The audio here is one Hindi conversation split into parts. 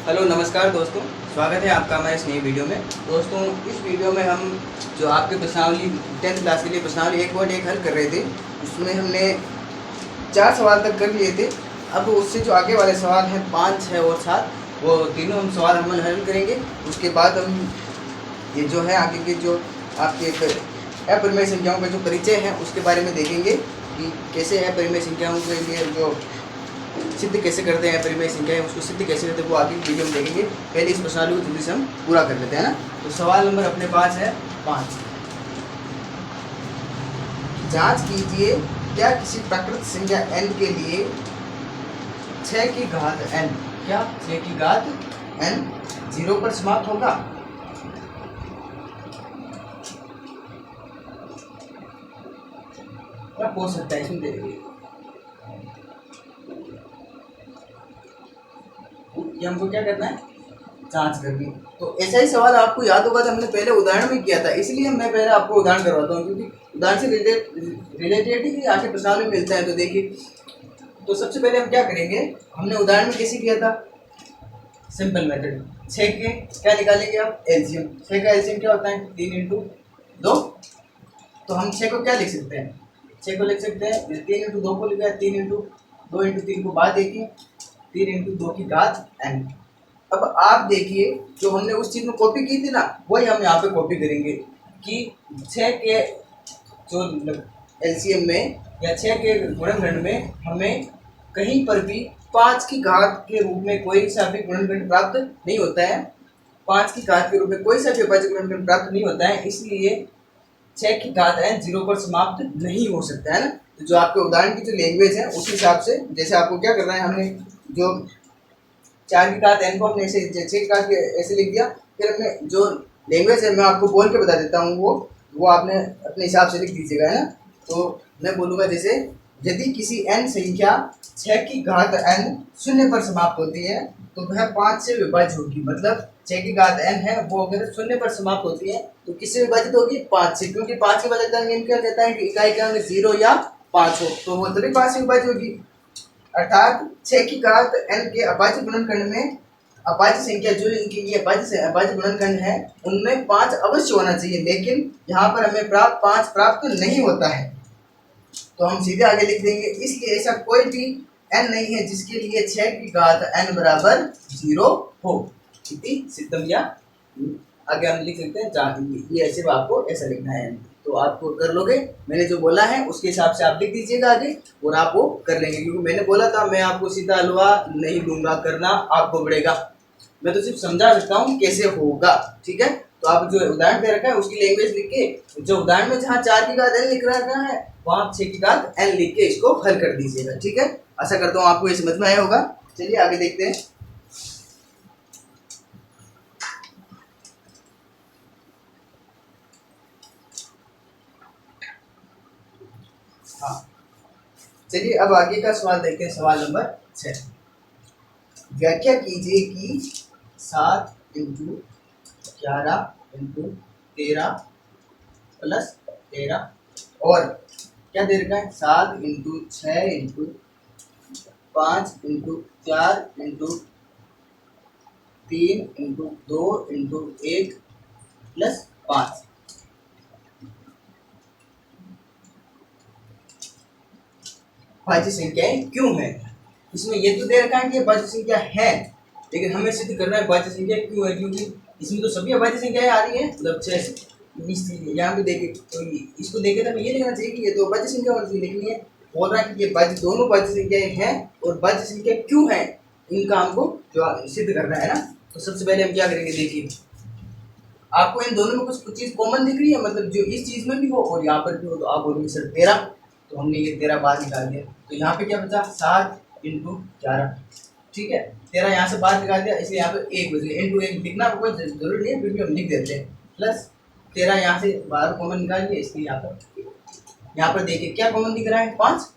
हेलो नमस्कार दोस्तों, स्वागत है आपका हमारे इस नई वीडियो में। दोस्तों, इस वीडियो में हम जो आपके प्रश्नावली 10th क्लास के लिए प्रश्नावली 1.1 हल कर रहे थे, उसमें हमने 4 सवाल तक कर लिए थे। अब उससे जो आगे वाले सवाल हैं 5, 6 और 7, वो तीनों हम सवाल हम हल करेंगे। उसके बाद हम ये जो है आगे के जो आपके अपरिमेय संख्याओं का जो परिचय है उसके बारे में देखेंगे कि कैसे अपरिमेय संख्याओं के लिए जो सिद्ध कैसे करते हैं, अपरिमेय संख्याएं उसको सिद्ध कैसे करते हैं वो आगे वीडियो में देखेंगे। पहले इस प्रश्नावली को जल्दी से हम पूरा कर लेते हैं ना। तो सवाल नंबर अपने पास है 5। जांच कीजिए, क्या किसी प्राकृत संख्या n के लिए 6 की घात n, क्या 6 की घात n 0 पर समाप्त होगा? क्या पूछ सकता है इसमें, देखिए कि हमको क्या करना है, जांच करनी। तो ऐसा ही सवाल आपको याद होगा तो हमने पहले उदाहरण में किया था, इसलिए मैं पहले आपको उदाहरण करवाता हूँ क्योंकि उदाहरण से रिलेटेड ही आगे प्रश्न में मिलता है। तो देखिए, तो सबसे पहले हम क्या करेंगे, हमने उदाहरण में कैसे किया था, सिंपल मेथड 6 के क्या निकालेंगे आप, एलसीएम। 6 का एलसीएम क्या होता है, 3 इंटू 2। तो हम 6 को क्या लिख सकते हैं, 6 को लिख सकते हैं 3 इंटू 2 को लिखा है 3 इंटू 2 इंटू 3 को बाद देखिए 3 इंटू 2 की घात n। अब आप देखिए, जो हमने उस चीज़ में कॉपी की थी ना, वही हम यहाँ पे कॉपी करेंगे कि 6 के जो एलसीएम में या 6 के गुणनखंड में हमें कहीं पर भी 5 की घात के रूप में कोई सा भी गुणनखंड प्राप्त नहीं होता है। 5 की घात के रूप में कोई सा भी अभाज्य गुणनखंड प्राप्त नहीं होता है, इसलिए 6 की घात n 0 पर समाप्त नहीं हो सकता है ना। तो जो आपके उदाहरण की जो लैंग्वेज है उस हिसाब से, जैसे आपको क्या करना है, हमने जो 4 की घात n को हमने ऐसे 6 की घात ऐसे लिख दिया। फिर हमने जो लैंग्वेज है मैं आपको बोल के बता देता हूँ, वो आपने अपने हिसाब से लिख दीजिएगा, है ना। तो मैं बोलूँगा जैसे, यदि किसी n संख्या 6 की घात n 0 पर समाप्त होती है तो वह 5 से विभाज्य होगी। मतलब 6 की घात n है वो अगर 0 पर समाप्त होती है तो किससे विभाजित होगी, 5 से, क्योंकि 5 के बजाय नियम क्या कहता है कि इकाई का अंक 0 या 5 हो, तो वो तभी 5 से विभाजित होगी। अर्थात 6 की घात n के अभाज्य गुणनखंड में अभाज्य संख्या जो इनकी ये अभाज्य गुणनखंड है उनमें 5 अवश्य होना चाहिए, लेकिन यहाँ पर हमें 5 प्राप्त नहीं होता है, तो हम सीधे आगे लिख देंगे। इसलिए ऐसा कोई भी n नहीं है जिसके लिए 6 की घात n बराबर 0 हो। इति सिद्धम, या आगे हम लिख सकते हैं ये ऐसे आपको ऐसा लिखना है, तो आपको कर लोगे। मैंने जो बोला है उसके हिसाब से आप लिख दीजिएगा आगे और आप वो कर लेंगे, क्योंकि मैंने बोला था मैं आपको सीधा हलवा नहीं दूंगा, करना आपको पड़ेगा। मैं तो सिर्फ समझा सकता हूँ कैसे होगा, ठीक है। तो आप जो उदाहरण दे रखा है उसकी लैंग्वेज लिख के, जो उदाहरण में जहाँ 4 की घात n लिख रखा है वहाँ 6 की घात n लिख के इसको हल कर दीजिएगा, ठीक है। आशा करता हूँ आपको ये समझ में आया होगा। चलिए आगे देखते हैं। हाँ, चलिए अब आगे का सवाल देखते हैं। सवाल नंबर 6, व्याख्या कीजिए कि 7 इंटू 11 इंटू 13 प्लस 13 और क्या दे रखा है, 7 into 6 into 5 into 4 into 3 into 2 into 1 plus 5। भाज्य संख्याएं क्यों है, इसमें ये तो दे रखा है कि ये भाज्य संख्या है, लेकिन हमें सिद्ध करना है भाज्य संख्या क्यों है, क्योंकि इसमें तो सभी अभाज्य संख्याएं आ रही है। मतलब 6 यहाँ पे देखे तो इसको देखे तो हमें ये लिखना चाहिए कि ये तो भाज्य संख्या होनी चाहिए, लेकिन ये बोल रहा है कि ये भाज्य दोनों भाज्य संख्याएं हैं और भाज्य संख्या क्यों है, इनका हमको जो सिद्ध करना है ना। तो सबसे पहले हम क्या करेंगे, देखिए आपको इन दोनों में कुछ चीज़ कॉमन दिख रही है, मतलब जो इस चीज़ में भी हो और यहाँ पर भी हो, तो आप बोलोगे सर 13, तो हमने ये 13 बाहर निकाल दिया, तो यहाँ पे क्या बचा, 7 इंटू 11, ठीक है। 13 यहाँ से बाहर निकाल दिया, इसलिए यहाँ पे 1 बच गया। इंटू 1 लिखना कोई जरूरी नहीं है, फिर भी हम लिख देते हैं। प्लस 13 यहाँ से बाहर कॉमन निकाल दिया, इसलिए यहाँ पर देखिए क्या कॉमन दिख रहा है, 5,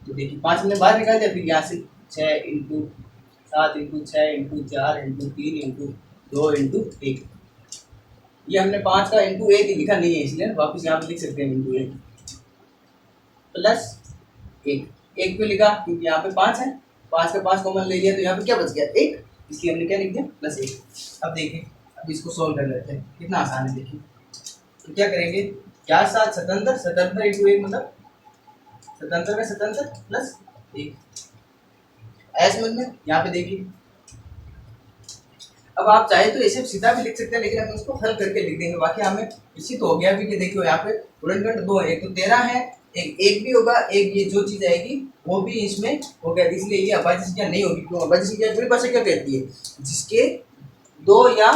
तो देखिए 5 हमने बाहर निकाल दिया। फिर यहाँ से 6 into 7 into 6 into 4 into 3 into 2 into 1, ये हमने 5 का इंटू 1 लिखा नहीं है, इसलिए वापस यहाँ पे लिख सकते हैं इंटू 1 प्लस 1 क्यों लिखा, क्योंकि यहाँ पे 5 है, 5 का 5 कॉमन ले लिया तो यहाँ पे क्या बच गया, 1। इसलिए हमने क्या लिख दिया +1। अब देखिए, अब इसको सोल्व कर लेते हैं, कितना आसान है देखिए। तो क्या करेंगे, क्या साथ स्वतंत्र, स्वतंत्र इंटू 1 मतलब स्वतंत्र का स्वतंत्र +1। ऐसे समझ में। यहाँ पे देखिए, अब आप चाहे तो ऐसे सीधा भी लिख सकते हैं, लेकिन हम इसको हल करके लिख देंगे। बाकी हमें इसी तो हो गया अभी कि देखियो यहाँ पे गुणनखंड 2 है, एक तो 13 है, एक भी होगा, एक ये जो चीज आएगी वो भी इसमें हो गया, इसलिए ये अभाज्य संख्या नहीं होगी। क्यों? अभाज्य संख्या पूरी भाषा क्या कहती है, जिसके दो या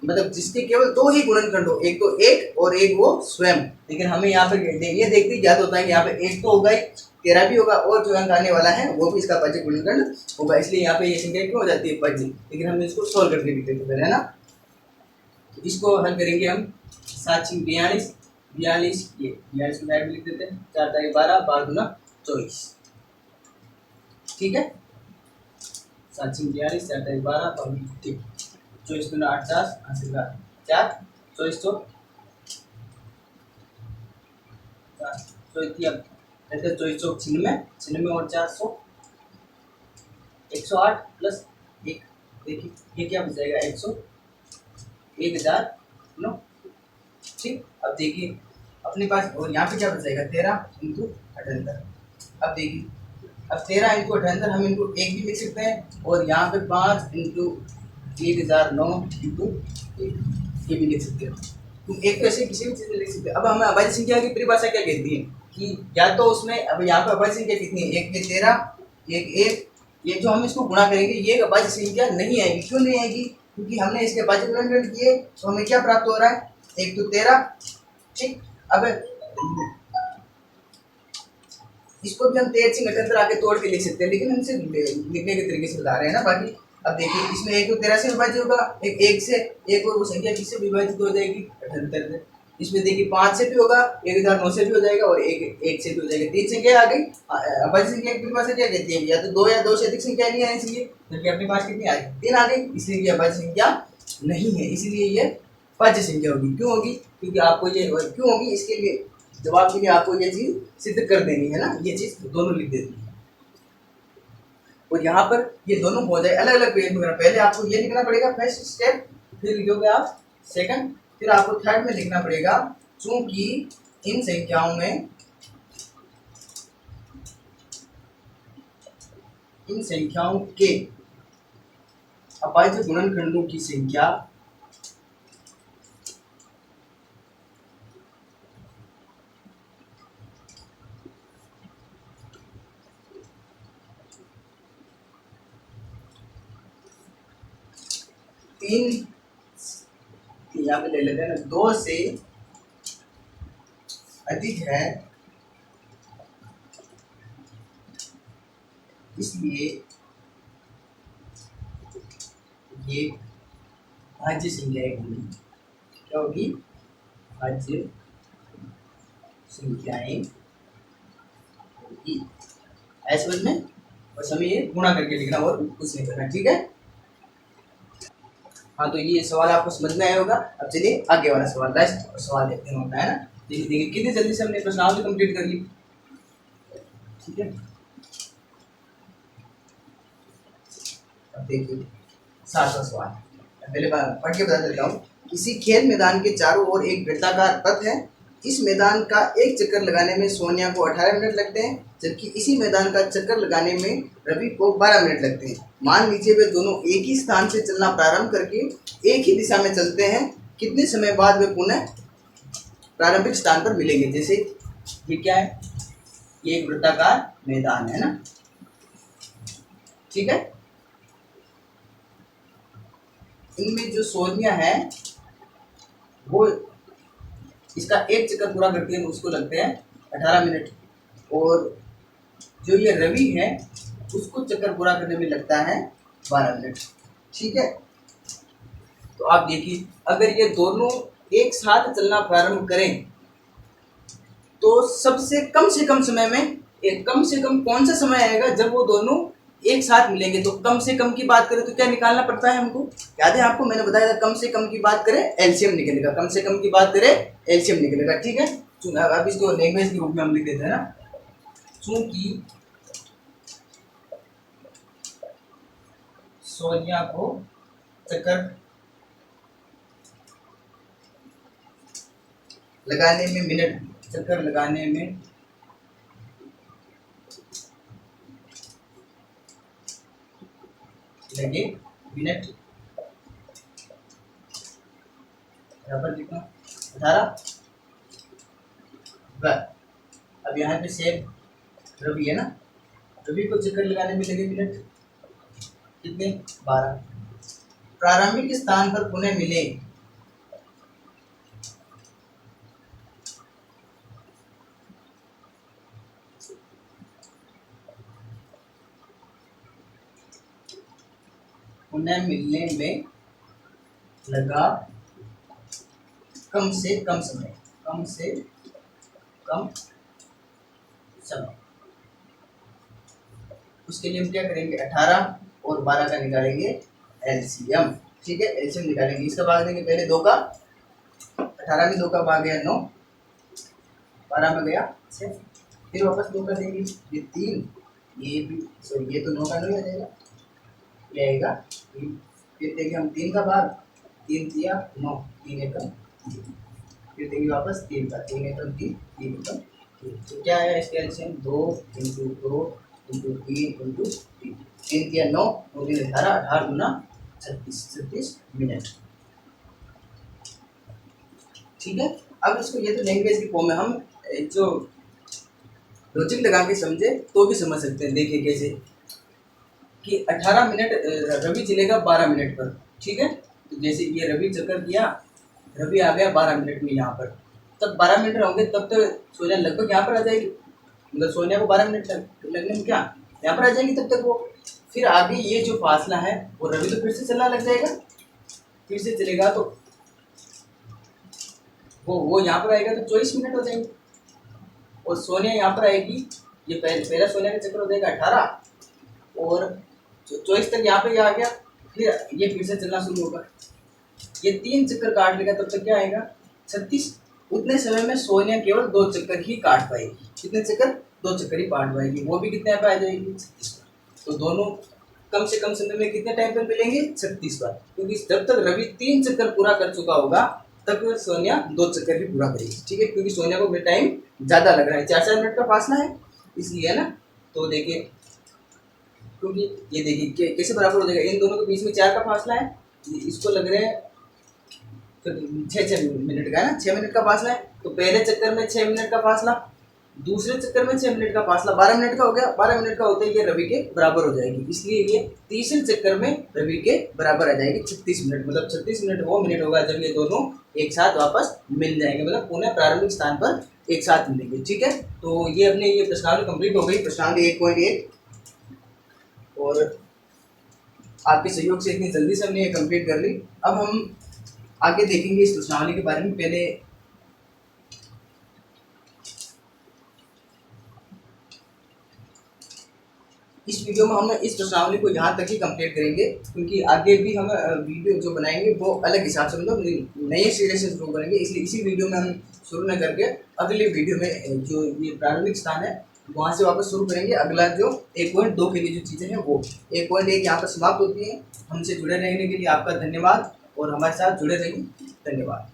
मतलब जिसके केवल दो ही गुणनखंड हो, एक तो एक और एक वो स्वयं। लेकिन हमें यहाँ पे ये देखते ज्ञात होता है कि यहाँ पे एक तो होगा ही, 13 भी होगा, और जो अंक आने वाला है वो भी इसका भाज्य गुणनखंड होगा, इसलिए यहाँ पे ये संख्या क्यों हो जाती है भाज्य। लेकिन हम इसको सोल्व करके लिखते थे पहले, है ना। तो इसको हल करेंगे हम, 7×42, 42, ये 42 को साइड में लिख देते हैं, 4×12, 12×24, ठीक है। 7×42, 4×12, 24×8, 4, 24 तो 96 और 400, 108 प्लस 1, देखिए ये क्या बच जाएगा, 1009, ठीक। अब देखिए अपने पास, और यहाँ पे क्या बच जाएगा, 13×78। अब देखिए, अब 13×78 हम इनको 1 भी लिख सकते हैं, और यहाँ पे 5×1009 ये भी लिख सकते हैं। तो एक तो ऐसे किसी भी चीज़ में लिख सकते हैं। अब हमें अभाज्य संख्या की परिभाषा क्या कहती है कि या तो उसमें, अब यहाँ पे अभाज्य संख्या कितनी है, 1 के 13, 1 ये जो हम इसको गुणा करेंगे ये अभाज्य संख्या नहीं आएगी। क्यों नहीं आएगी, क्योंकि हमने इसके अभाज्य गुणनखंड किए, तो हमें क्या प्राप्त हो रहा है, 1 तो 13, ठीक। अब इसको भी हम 13×78 आके तोड़ के लिख सकते हैं, लेकिन हम इसे लिखने के तरीके से बता रहे हैं ना। बाकी अब देखिए, इसमें 1 तो 13 से विभाजित होगा, एक से, एक और वो संख्या किससे विभाजित हो जाएगी, 78 से। इसमें देखिए 5 से भी होगा, 1009 से भी हो जाएगा, और एक से भी हो जाएगा। 3 संख्या आ गई। अभाज्य संख्या की परिभाषा क्या कहती है, या तो 2 या 2 से अधिक संख्या नहीं आनी चाहिए, जबकि अपने पास कितनी आ गई, 3 आ गई, इसलिए ये अभाज्य संख्या नहीं है, इसलिए ये भाज्य संख्या होगी। क्यों होगी, क्योंकि आपको ये क्यों होगी, इसके लिए जवाब के लिए आपको ये चीज सिद्ध कर देनी है ना, ये चीज दोनों लिख देनी है। और यहाँ पर ये दोनों हो जाए अलग अलग पेज में, पहले आपको ये लिखना पड़ेगा फर्स्ट स्टेप, फिर लिखोगे आप सेकंड, फिर आपको थर्ड में लिखना पड़ेगा, चूंकि इन संख्याओं के अभाज्य गुणनखंडों की संख्या यहाँ पे ले लेते हैं ना, 2 से अधिक है, इसलिए ये भाज्य संख्याएं होंगी। क्या होगी, भाज्य संख्याएं होगी, ऐसे समझ में। बस हमें ये गुणा करके लिखना और कुछ नहीं करना, ठीक है। हाँ, तो ये सवाल आपको समझ में आया होगा। अब चलिए आगे वाला सवाल, लास्ट सवाल देखते हैं होता है ना। देखिए देखिए कितनी जल्दी से हमने प्रश्नावली कंप्लीट कर ली, ठीक है। अब देखिए 7वां सवाल, पहले पढ़ के बता देता हूँ। किसी खेल मैदान के चारों ओर एक वृत्ताकार पथ है, इस मैदान का एक चक्कर लगाने में सोनिया को 18 मिनट लगते हैं, जबकि इसी मैदान का चक्कर लगाने में रवि को 12 मिनट लगते हैं। मान लीजिए वे दोनों एक ही स्थान से चलना प्रारंभ करके एक ही दिशा में चलते हैं, कितने समय बाद वे पुनः प्रारंभिक स्थान पर मिलेंगे। जैसे ये क्या है, ये एक वृत्ताकार मैदान है ना, ठीक है। इनमें जो सोनिया है वो इसका एक चक्कर पूरा करती है, उसको लगते हैं 18 मिनट, और जो ये रवि है उसको चक्कर पूरा करने में लगता है 12 मिनट, ठीक है। तो आप देखिए, अगर ये दोनों एक साथ चलना प्रारंभ करें तो सबसे कम से कम समय में, एक कम से कम कौन सा समय आएगा जब वो दोनों एक साथ मिलेंगे। तो कम से कम की बात करें तो क्या निकालना पड़ता है हमको, याद है आपको, मैंने बताया था कम से कम की बात करें एलसीएम निकलेगा, कम से कम की बात करें एलसीएम निकलेगा, ठीक है। अब इसको लैंग्वेज के रूप में हम लिख देते हैं ना, चूंकि सोनिया को चक्कर लगाने में मिनट, चक्कर लगाने में लगे मिनट, यहाँ पर कितना 18। अब यहाँ पे सेम रवि है ना, रवि को चक्कर लगाने में लगे मिनट कितने 12। प्रारंभिक स्थान पर पुनः मिले, पुनः मिलने में लगा कम से कम समय, कम से कम समय। उसके लिए हम क्या करेंगे 18 और 12 का निकालेंगे एलसीएम। ठीक है, एलसीएम निकालेंगे। इसका भाग देंगे पहले 2 का, 18 में 2 का भाग गया 9, 12 में गया 6, फिर वापस 2 का देंगे, ये 3, ये भी सॉरी ये तो 9 का 9 आ जाएगा, ये आएगा 3। फिर देंगे हम 3 का भाग, 3 दिया 9, 3 एकम 3, फिर देंगे वापस 3 का, 3 एकम 3, 3 एकम 3। तो क्या आया इसका एलसीएम 2 × 2 × 3 × 3, 3 दिया 9, 9 दिन 18, 18 गुना 36 मिनट। ठीक है, अब इसको ये तो लैंग्वेज की फॉर्म में हम जो लॉजिक लगा के समझे तो भी समझ सकते हैं। देखिए कैसे कि 18 मिनट रवि चलेगा 12 मिनट पर। ठीक है, तो जैसे ये रवि चक्कर किया, रवि आ गया 12 मिनट में यहाँ पर, तब 12 मिनट होंगे तब तक सोनिया लगभग यहाँ पर आ जाएगी, मतलब सोनिया को 12 मिनट लगने में क्या यहाँ पर आ जाएंगी तब तक वो। फिर आगे ये जो फासला है वो रवि तो फिर से चलना लग जाएगा, फिर से चलेगा तो वो यहाँ पर आएगा तो 24 मिनट हो जाएंगे, और सोनिया यहाँ पर आएगी, ये पहला सोनिया का चक्कर हो जाएगा 18 और 24 तक यहाँ पे आ गया, फिर ये फिर से चलना शुरू होगा, ये 3 चक्कर काट लेगा तब तक क्या आएगा 36। उतने समय में सोनिया केवल 2 चक्कर ही काट पाएगी। कितने चक्कर 2 चक्कर ही काट पाएगी, वो भी कितने पे आ जाएगी 36 पर। तो दोनों कम से कम समय में कितने टाइम पर मिलेंगे 36 बार, क्योंकि जब तक रवि 3 चक्कर पूरा कर चुका होगा तब सोनिया 2 चक्कर ही पूरा करेगी। ठीक है, क्योंकि सोनिया को टाइम ज़्यादा लग रहा है, 4-4 मिनट का फासला है इसलिए, है ना। तो देखिए क्योंकि ये देखिए कैसे बराबर हो जाएगा, इन दोनों के बीच में 4 का फासला है, इसको लग रहे हैं 6 मिनट का, है ना, 6 मिनट का फासला है। तो पहले चक्कर में 6 मिनट का फासला, दूसरे चक्कर में 6 मिनट का फासला, 12 मिनट का हो गया। 12 मिनट का होते ही ये रवि के बराबर हो जाएगी, इसलिए ये तीसरे चक्कर में रवि के बराबर आ जाएगी 36 मिनट। मतलब 36 मिनट वो मिनट होगा जब ये दोनों एक साथ वापस मिल जाएंगे, मतलब पुनः प्रारंभिक स्थान पर एक साथ मिलेंगे। ठीक है, तो ये अपने ये प्रश्नावली कंप्लीट हो गई, प्रश्नावली 1.1, और आपके सहयोग से इतनी जल्दी से हमने ये कंप्लीट कर ली। अब हम आगे देखेंगे इस प्रश्नावली के बारे में। पहले इस वीडियो में हम इस प्रश्नावली को यहाँ तक ही कंप्लीट करेंगे, क्योंकि आगे भी हम वीडियो जो बनाएंगे वो अलग हिसाब से, मतलब नए सिरे से शुरू करेंगे, इसलिए इसी वीडियो में हम शुरू न करके अगले वीडियो में जो ये प्रारंभिक स्थान है वहाँ से वापस शुरू करेंगे। अगला जो 1.2 के लिए जो चीज़ें हैं वो 1.1 यहाँ पर समाप्त होती हैं। हमसे जुड़े रहने के लिए आपका धन्यवाद, और हमारे साथ जुड़े रहिए। धन्यवाद।